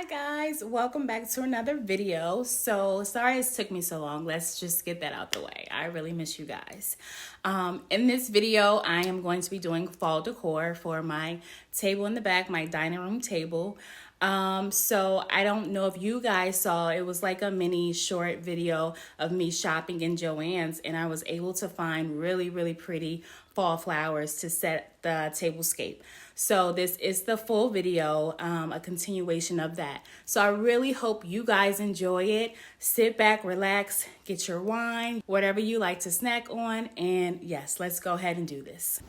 Guys, welcome back to another video. So sorry it took me so long. Let's just get that out the way. I really miss you guys. In this video, I am going to be doing fall decor for my table in the back, my dining room table. So I don't know if you guys saw, it was like a mini short video of me shopping in Joann's, and I was able to find really pretty fall flowers to set the tablescape. So this is the full video, a continuation of that. So I really hope you guys enjoy it. Sit back, relax, get your wine, whatever you like to snack on, and yes, let's go ahead and do this.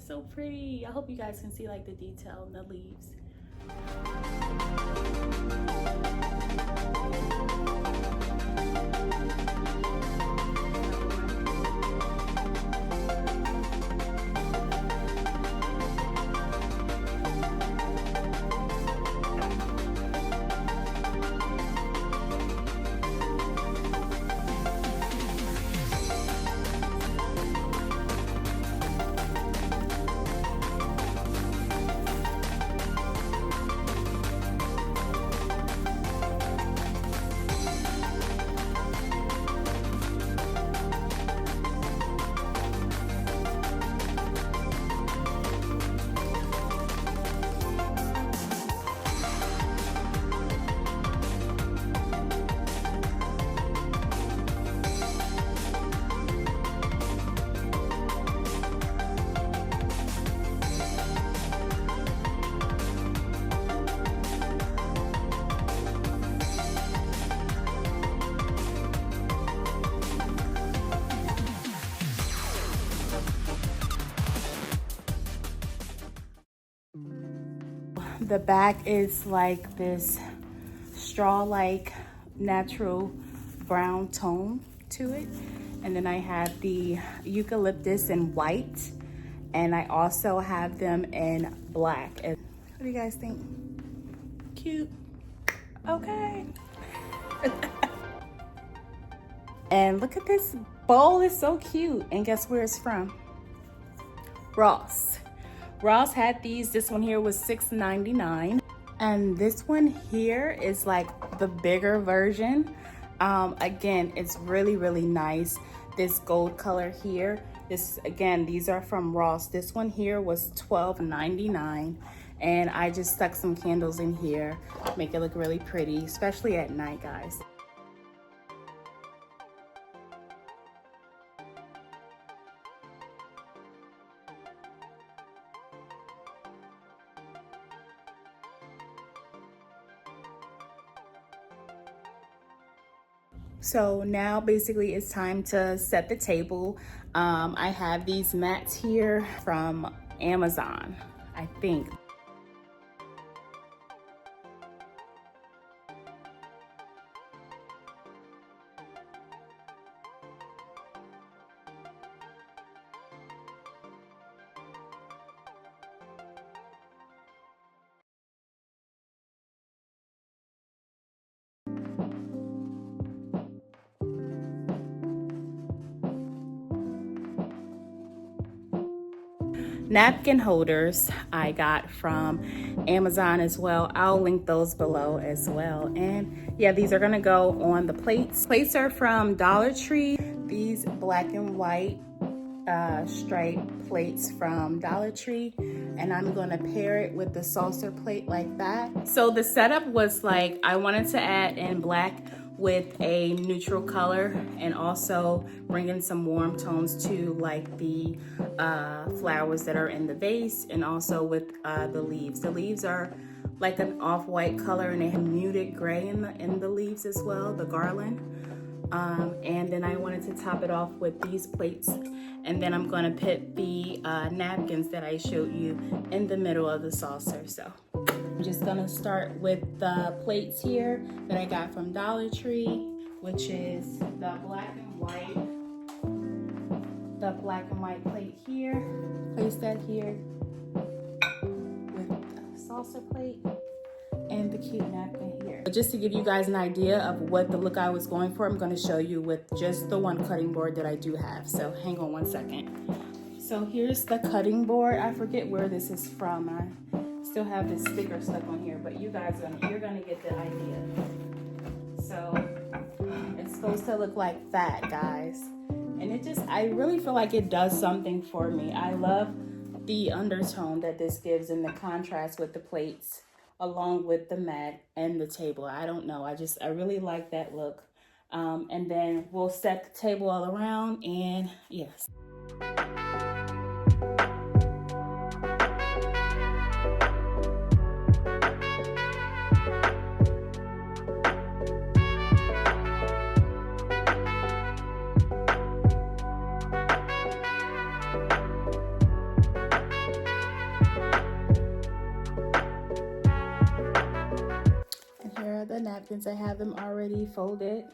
So pretty. I hope you guys can see like the detail in the leaves. The back is like this straw-like natural brown tone to it. And then I have the eucalyptus in white. And I also have them in black. What do you guys think? Cute? Okay. And look at this bowl, it's so cute. And guess where it's from? Ross. Ross had these. This one here was $6.99, and this one here is like the bigger version. Again, it's really nice. This gold color here, this again, these are from Ross. This one here was $12.99, and I just stuck some candles in here, make it look really pretty, especially at night, guys. So now basically it's time to set the table. I have these mats here from Amazon, I think. Napkin holders I got from Amazon as well. I'll link those below as well. And yeah, these are gonna go on the plates. Plates are from Dollar Tree. These black and white striped plates from Dollar Tree. And I'm gonna pair it with the saucer plate like that. So the setup was like, I wanted to add in black with a neutral color and also bring in some warm tones to like the flowers that are in the vase, and also with the leaves. The leaves are like an off-white color, and they have muted gray in the leaves as well, the garland. And then I wanted to top it off with these plates, and then I'm gonna put the napkins that I showed you in the middle of the saucer. So I'm just gonna start with the plates here that I got from Dollar Tree, which is the black and white the black and white plate here. Place that here with the saucer plate and the cute napkin here. Just to give you guys an idea of what the look I was going for, I'm going to show you with just the one cutting board that I do have. So hang on one second. So here's the cutting board. I forget where this is from. I still have this sticker stuck on here, but you guys you're gonna get the idea. So it's supposed to look like that, guys. And I really feel like it does something for me. I love the undertone that this gives and the contrast with the plates along with the mat and the table. I don't know, I really like that look. And then we'll set the table all around, and yes. The napkins, I have them already folded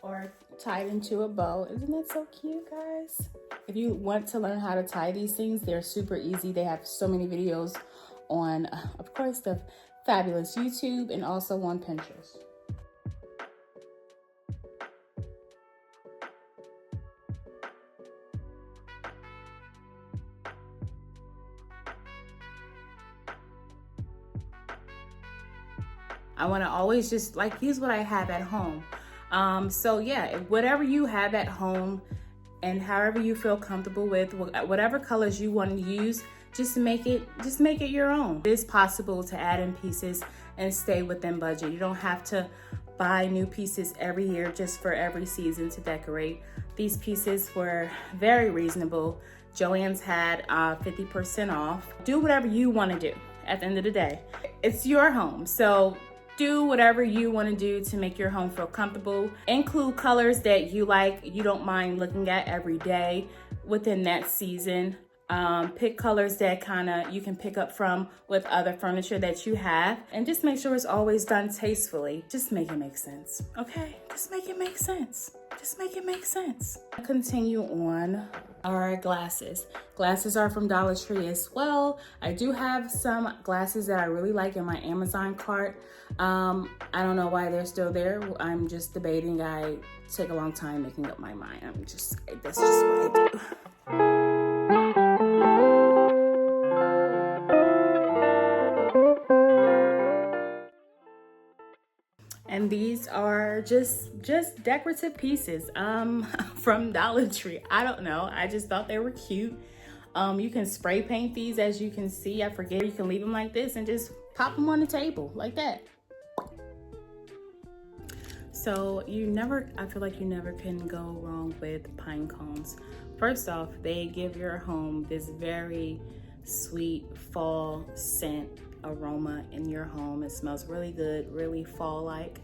or tied into a bow. Isn't that so cute, guys? If you want to learn how to tie these things, they're super easy. They have so many videos on, of course, the fabulous YouTube and also on Pinterest. I want to always just use what I have at home. So yeah, whatever you have at home and however you feel comfortable with, whatever colors you want to use, just make it your own. It is possible to add in pieces and stay within budget. You don't have to buy new pieces every year just for every season to decorate. These pieces were very reasonable. Joann's had 50% off. Do whatever you want to do. At the end of the day, it's your home. So do whatever you want to do to make your home feel comfortable. Include colors that you like, you don't mind looking at every day within that season. Pick colors that you can pick up from with other furniture that you have, and just make sure it's always done tastefully. Just make it make sense, okay? Just make it make sense. Just make it make sense. Continue on our glasses. Glasses are from Dollar Tree as well. I do have some glasses that I really like in my Amazon cart. I don't know why they're still there. I'm just debating. I take a long time making up my mind. That's just what I do. And these are just decorative pieces from Dollar Tree. I don't know. I just thought they were cute. You can spray paint these, as you can see. I forget you can leave them like this and just pop them on the table like that. So I feel like you never can go wrong with pine cones. First off, they give your home this very sweet fall scent aroma in your home. It smells really good, really fall-like.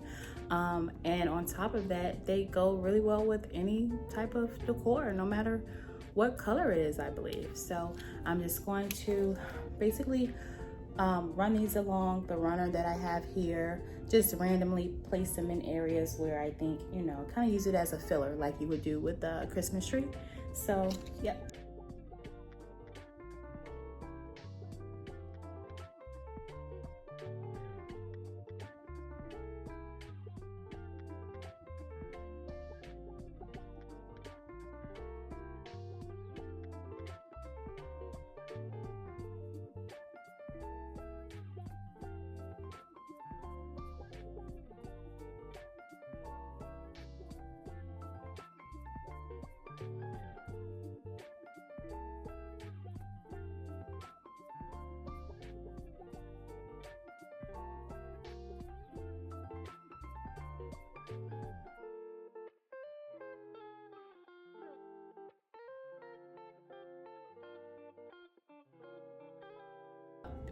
And on top of that, they go really well with any type of decor, no matter what color it is, I believe. So I'm just going to basically run these along the runner that I have here, just randomly place them in areas where I think, kind of use it as a filler like you would do with a Christmas tree. So, yep.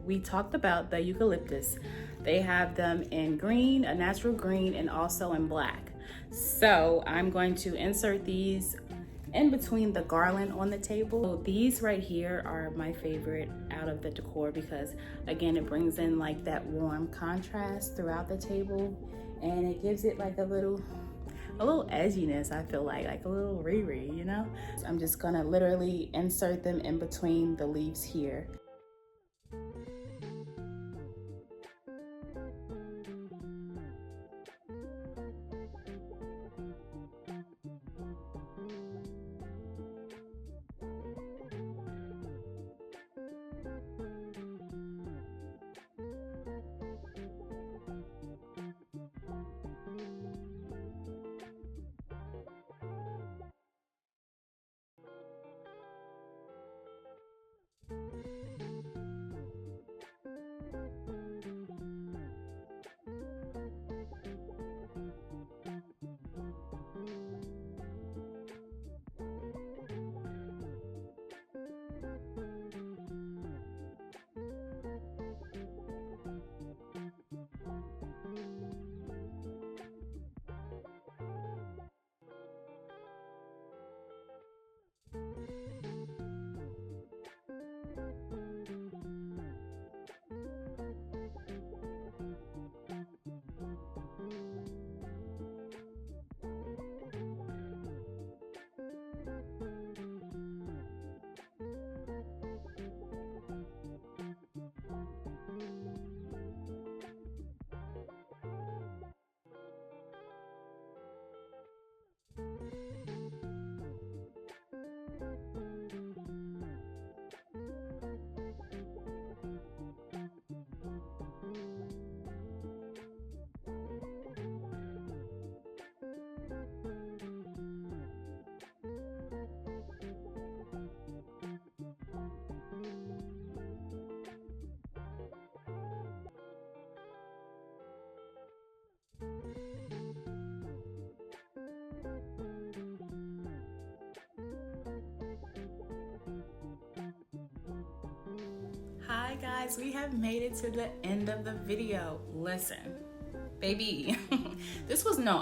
We talked about the eucalyptus. They have them in green, a natural green, and also in black. So I'm going to insert these in between the garland on the table. So these right here are my favorite out of the decor because, again, it brings in that warm contrast throughout the table, and it gives it a little, a little edginess, I feel like a little Riri, you know? I'm just gonna literally insert them in between the leaves here. Hi guys, we have made it to the end of the video. Listen, baby,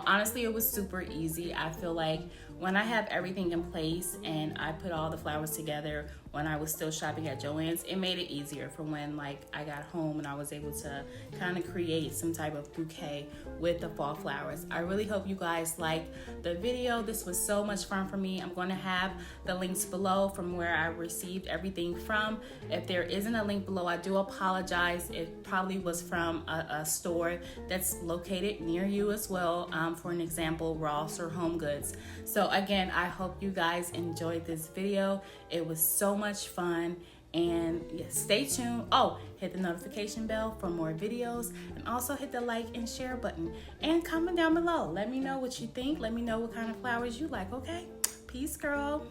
honestly, it was super easy. I feel like when I have everything in place and I put all the flowers together when I was still shopping at Joann's, it made it easier for when like I got home and I was able to kind of create some type of bouquet with the fall flowers. I really hope you guys like the video. This was so much fun for me. I'm going to have the links below from where I received everything from. If there isn't a link below, I do apologize. It probably was from a store that's located near you as well. For an example, Ross or Home Goods. So again, I hope you guys enjoyed this video. It was so much fun, and yeah, stay tuned. Oh, hit the notification bell for more videos, and also hit the like and share button, and comment down below. Let me know what you think. Let me know what kind of flowers you like. Okay, peace, girl.